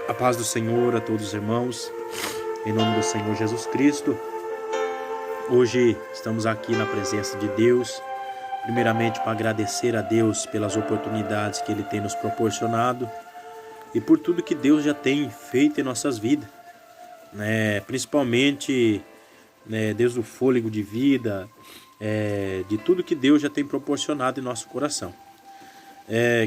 A paz do Senhor a todos os irmãos, em nome do Senhor Jesus Cristo. Hoje estamos aqui na presença de Deus, primeiramente para agradecer a Deus pelas oportunidades que Ele tem nos proporcionado e por tudo que Deus já tem feito em nossas vidas, principalmente desde o fôlego de vida, de tudo que Deus já tem proporcionado em nosso coração.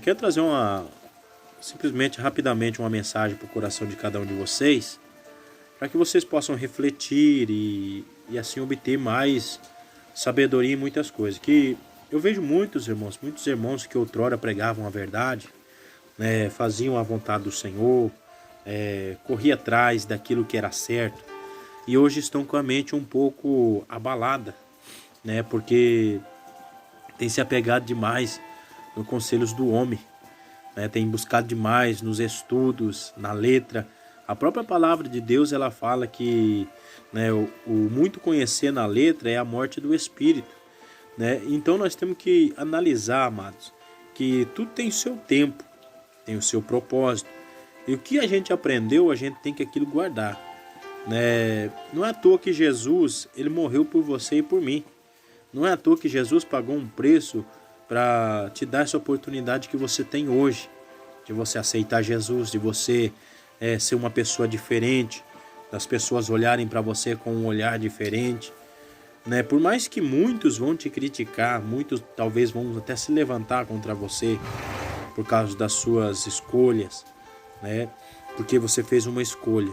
Quero trazer simplesmente rapidamente uma mensagem para o coração de cada um de vocês, para que vocês possam refletir e assim obter mais sabedoria em muitas coisas. Que eu vejo muitos irmãos que outrora pregavam a verdade, faziam a vontade do Senhor, corriam atrás daquilo que era certo, e hoje estão com a mente um pouco abalada, porque tem se apegado demais nos conselhos do homem, tem buscado demais nos estudos, na letra. A própria palavra de Deus, ela fala que o muito conhecer na letra é a morte do espírito. Então nós temos que analisar, amados, que tudo tem o seu tempo, tem o seu propósito. E o que a gente aprendeu, a gente tem que aquilo guardar. Não é à toa que Jesus, ele morreu por você e por mim. Não é à toa que Jesus pagou um preço para te dar essa oportunidade que você tem hoje, de você aceitar Jesus, de você ser uma pessoa diferente, das pessoas olharem para você com um olhar diferente. Por mais que muitos vão te criticar, muitos talvez vão até se levantar contra você por causa das suas escolhas, porque você fez uma escolha.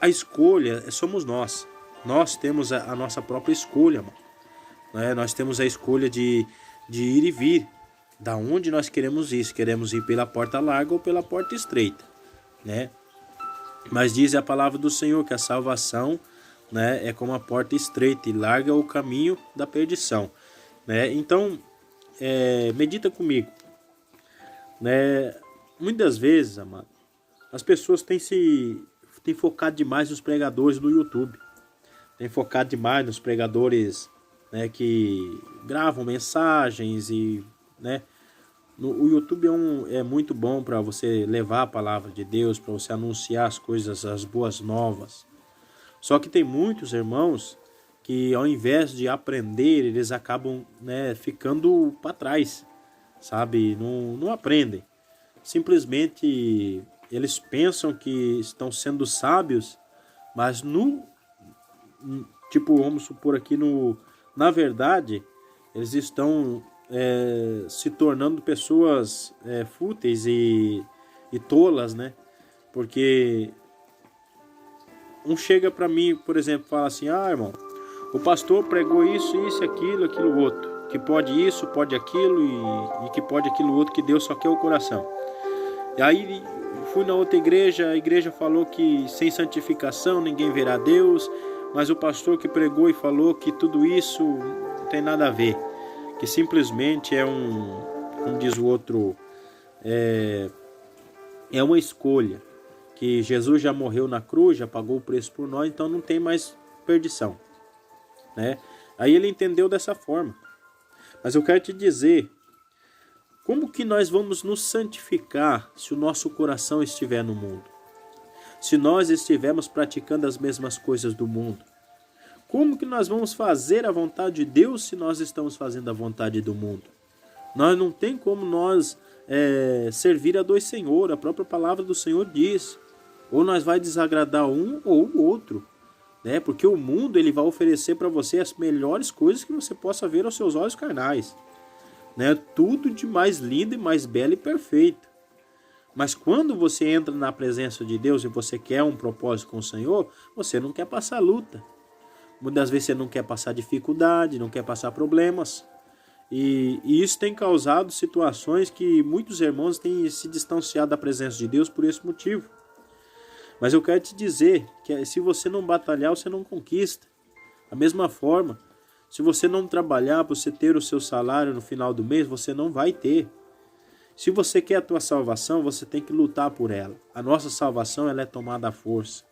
A escolha somos nós. Nós temos a nossa própria escolha, mano. Nós temos a escolha de ir e vir, da onde nós queremos ir, se queremos ir pela porta larga ou pela porta estreita, Mas diz a palavra do Senhor que a salvação, é como a porta estreita e larga o caminho da perdição, Então, medita comigo, Muitas vezes, amado, as pessoas têm focado demais nos pregadores do YouTube, têm focado demais nos pregadores que gravam mensagens e o YouTube é muito bom para você levar a palavra de Deus, para você anunciar as coisas, as boas novas. Só que tem muitos irmãos que ao invés de aprender, eles acabam ficando para trás, sabe? Não aprendem. Simplesmente eles pensam que estão sendo sábios, mas vamos supor aqui, na verdade, eles estão se tornando pessoas fúteis e tolas, Porque um chega para mim, por exemplo, fala assim: irmão, o pastor pregou isso, aquilo, outro, que pode isso, pode aquilo e que pode aquilo outro, que Deus só quer o coração. E aí fui na outra igreja, a igreja falou que sem santificação ninguém verá Deus, mas o pastor que pregou e falou que tudo isso não tem nada a ver, que simplesmente como diz o outro, é uma escolha, que Jesus já morreu na cruz, já pagou o preço por nós, então não tem mais perdição, Aí ele entendeu dessa forma. Mas eu quero te dizer, como que nós vamos nos santificar se o nosso coração estiver no mundo? Se nós estivermos praticando as mesmas coisas do mundo? Como que nós vamos fazer a vontade de Deus se nós estamos fazendo a vontade do mundo? Não tem como nós servir a dois senhores. A própria palavra do Senhor diz: ou nós vai desagradar um ou o outro, porque o mundo ele vai oferecer para você as melhores coisas que você possa ver aos seus olhos carnais, tudo de mais lindo e mais belo e perfeito. Mas quando você entra na presença de Deus e você quer um propósito com o Senhor, você não quer passar luta. Muitas vezes você não quer passar dificuldade, não quer passar problemas. E isso tem causado situações que muitos irmãos têm se distanciado da presença de Deus por esse motivo. Mas eu quero te dizer que se você não batalhar, você não conquista. Da mesma forma, se você não trabalhar para você ter o seu salário no final do mês, você não vai ter. Se você quer a tua salvação, você tem que lutar por ela. A nossa salvação ela é tomada à força.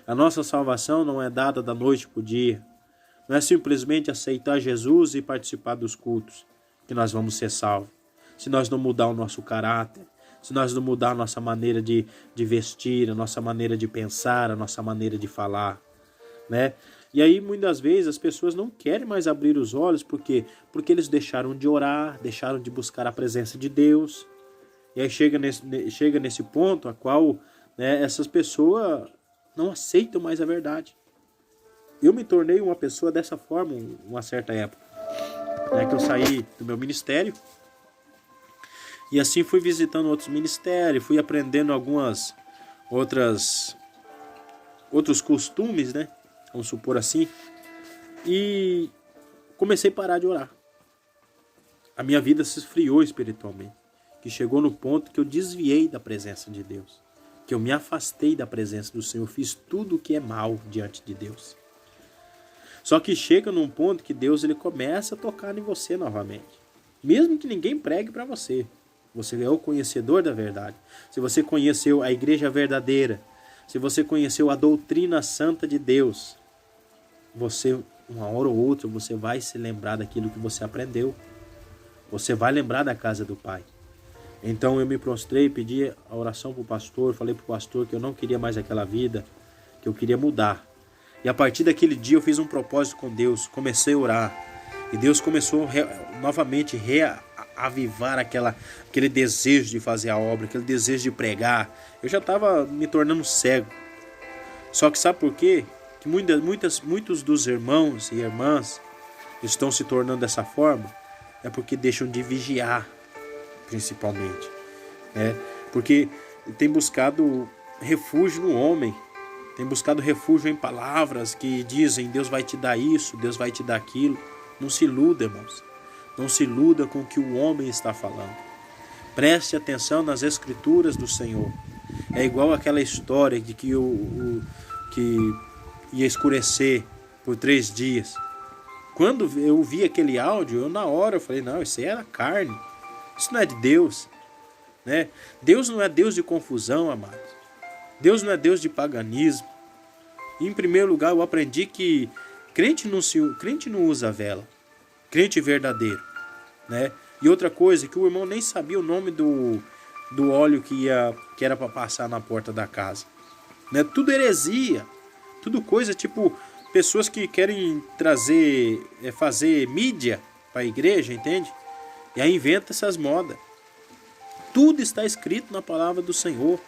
A nossa salvação não é dada da noite para o dia. Não é simplesmente aceitar Jesus e participar dos cultos que nós vamos ser salvos. Se nós não mudar o nosso caráter, se nós não mudar a nossa maneira de vestir, a nossa maneira de pensar, a nossa maneira de falar, né? E aí, muitas vezes, as pessoas não querem mais abrir os olhos, porque eles deixaram de orar, deixaram de buscar a presença de Deus. E aí chega nesse ponto a qual, né, essas pessoas não aceitam mais a verdade. Eu me tornei uma pessoa dessa forma uma certa época, né, que eu saí do meu ministério e assim fui visitando outros ministérios, fui aprendendo algumas outros costumes, né, vamos supor assim, e comecei a parar de orar. A minha vida se esfriou espiritualmente, que chegou no ponto que eu desviei da presença de Deus, que eu me afastei da presença do Senhor, fiz tudo o que é mal diante de Deus. Só que chega num ponto que Deus ele começa a tocar em você novamente. Mesmo que ninguém pregue para você. Você é o conhecedor da verdade. Se você conheceu a igreja verdadeira, se você conheceu a doutrina santa de Deus, você, uma hora ou outra, você vai se lembrar daquilo que você aprendeu. Você vai lembrar da casa do Pai. Então eu me prostrei, pedi a oração para o pastor, falei para o pastor que eu não queria mais aquela vida, que eu queria mudar. E a partir daquele dia eu fiz um propósito com Deus, comecei a orar. E Deus começou novamente a reavivar aquele desejo de fazer a obra, aquele desejo de pregar. Eu já estava me tornando cego. Só que sabe por quê? Que muitos dos irmãos e irmãs estão se tornando dessa forma? É porque deixam de vigiar, principalmente. Né? Porque tem buscado refúgio no homem. Tem buscado refúgio em palavras que dizem Deus vai te dar isso, Deus vai te dar aquilo. Não se iluda, irmãos. Não se iluda com o que o homem está falando. Preste atenção nas escrituras do Senhor. É igual aquela história de que que ia escurecer por 3 dias. Quando eu vi aquele áudio, eu na hora eu falei, não, isso aí era carne. Isso não é de Deus. Né? Deus não é Deus de confusão, amados. Deus não é Deus de paganismo. E, em primeiro lugar, eu aprendi que crente não usa vela. Crente verdadeiro. Né? E outra coisa, que o irmão nem sabia o nome do óleo que era para passar na porta da casa. Né? Tudo heresia. Tudo coisa tipo pessoas que querem fazer mídia para a igreja, entende? E aí inventa essas modas. Tudo está escrito na palavra do Senhor.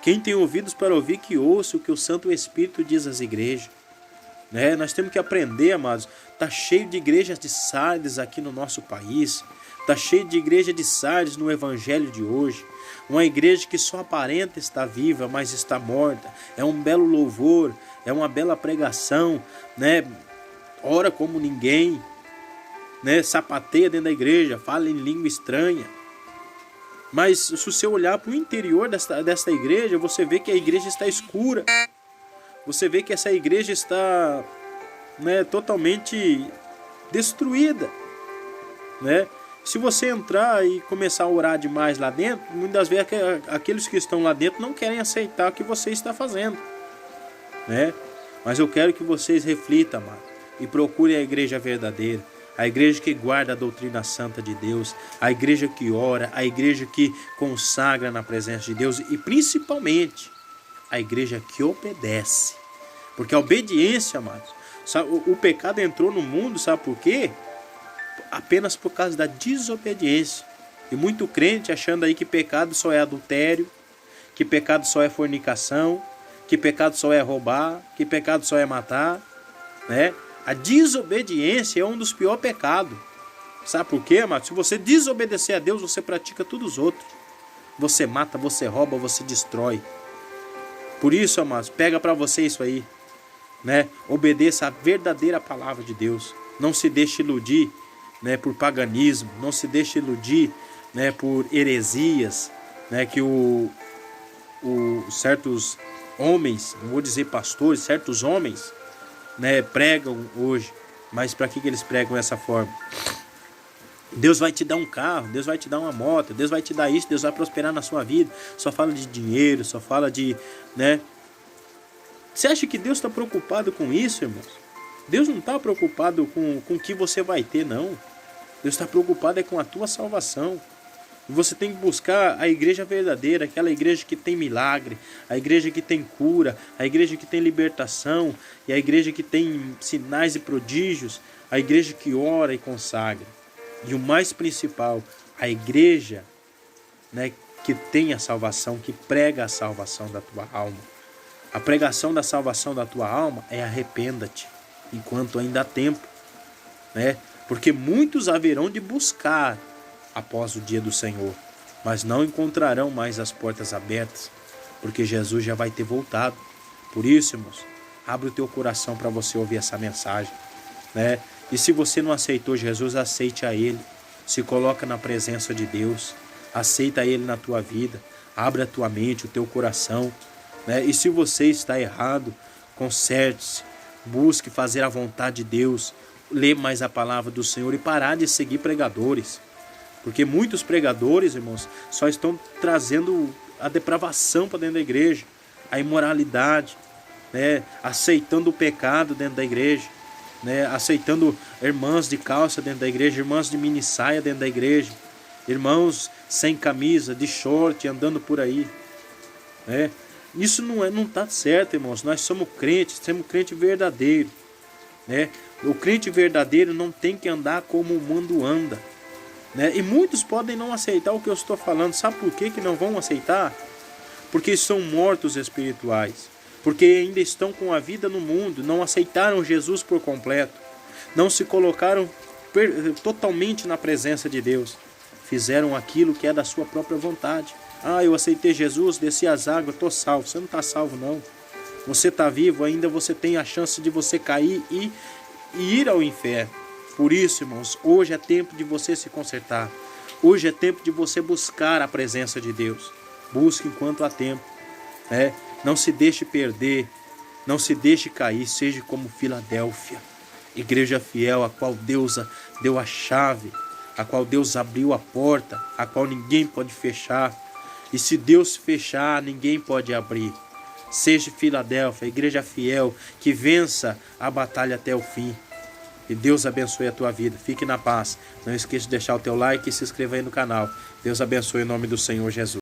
Quem tem ouvidos para ouvir, que ouça o que o Santo Espírito diz às igrejas. Né? Nós temos que aprender, amados. Está cheio de igrejas de Sardes aqui no nosso país. Está cheio de igreja de Sardes no evangelho de hoje. Uma igreja que só aparenta estar viva, mas está morta. É um belo louvor, é uma bela pregação, né? Ora como ninguém, né? Sapateia dentro da igreja, fala em língua estranha. Mas se você olhar para o interior desta igreja, você vê que a igreja está escura. Você vê que essa igreja está, né, totalmente destruída. Né? Se você entrar e começar a orar demais lá dentro, muitas vezes aqueles que estão lá dentro não querem aceitar o que você está fazendo. Né? Mas eu quero que vocês reflitam, amado, e procurem a igreja verdadeira. A igreja que guarda a doutrina santa de Deus, a igreja que ora, a igreja que consagra na presença de Deus e principalmente a igreja que obedece. Porque a obediência, amados, sabe, o pecado entrou no mundo, sabe por quê? Apenas por causa da desobediência. E muito crente achando aí que pecado só é adultério, que pecado só é fornicação, que pecado só é roubar, que pecado só é matar, né? A desobediência é um dos piores pecados. Sabe por quê, amado? Se você desobedecer a Deus, você pratica todos os outros. Você mata, você rouba, você destrói. Por isso, amados, pega para você isso aí. Né? Obedeça a verdadeira palavra de Deus. Não se deixe iludir, né, por paganismo. Não se deixe iludir, né, por heresias, né, que certos homens, não vou dizer pastores, certos homens, né, pregam hoje. Mas para que eles pregam dessa forma? Deus vai te dar um carro, Deus vai te dar uma moto, Deus vai te dar isso, Deus vai prosperar na sua vida. Só fala de dinheiro, só fala de, né? Você acha que Deus está preocupado com isso, irmãos? Deus não está preocupado com o que você vai ter, não. Deus está preocupado com a tua salvação. Você tem que buscar a igreja verdadeira, aquela igreja que tem milagre, a igreja que tem cura, a igreja que tem libertação, e a igreja que tem sinais e prodígios, a igreja que ora e consagra. E o mais principal, a igreja, né, que tem a salvação, que prega a salvação da tua alma. A pregação da salvação da tua alma é arrependa-te, enquanto ainda há tempo, né? Porque muitos haverão de buscar após o dia do Senhor, mas não encontrarão mais as portas abertas, porque Jesus já vai ter voltado. Por isso, irmãos, abre o teu coração para você ouvir essa mensagem, né? E se você não aceitou Jesus, aceite a Ele, se coloca na presença de Deus, aceita Ele na tua vida, abre a tua mente, o teu coração, né? E se você está errado, conserte-se, busque fazer a vontade de Deus, lê mais a palavra do Senhor e parar de seguir pregadores. Porque muitos pregadores, irmãos, só estão trazendo a depravação para dentro da igreja, a imoralidade, né? Aceitando o pecado dentro da igreja, né? Aceitando irmãs de calça dentro da igreja, irmãs de mini saia dentro da igreja, irmãos sem camisa, de short, andando por aí, né? Isso não está certo, irmãos. Nós somos crentes crente verdadeiro, né? O crente verdadeiro não tem que andar como o mundo anda, né? E muitos podem não aceitar o que eu estou falando. Sabe por que não vão aceitar? Porque são mortos espirituais, porque ainda estão com a vida no mundo, não aceitaram Jesus por completo, não se colocaram totalmente na presença de Deus, fizeram aquilo que é da sua própria vontade. Ah, eu aceitei Jesus, desci as águas, estou salvo. Você não está salvo, não. Você está vivo, ainda você tem a chance de você cair e ir ao inferno. Por isso, irmãos, hoje é tempo de você se consertar. Hoje é tempo de você buscar a presença de Deus. Busque enquanto há tempo, né? Não se deixe perder, não se deixe cair. Seja como Filadélfia, igreja fiel, a qual Deus deu a chave, a qual Deus abriu a porta, a qual ninguém pode fechar. E se Deus fechar, ninguém pode abrir. Seja Filadélfia, igreja fiel, que vença a batalha até o fim. E Deus abençoe a tua vida. Fique na paz. Não esqueça de deixar o teu like e se inscreva aí no canal. Deus abençoe em nome do Senhor Jesus.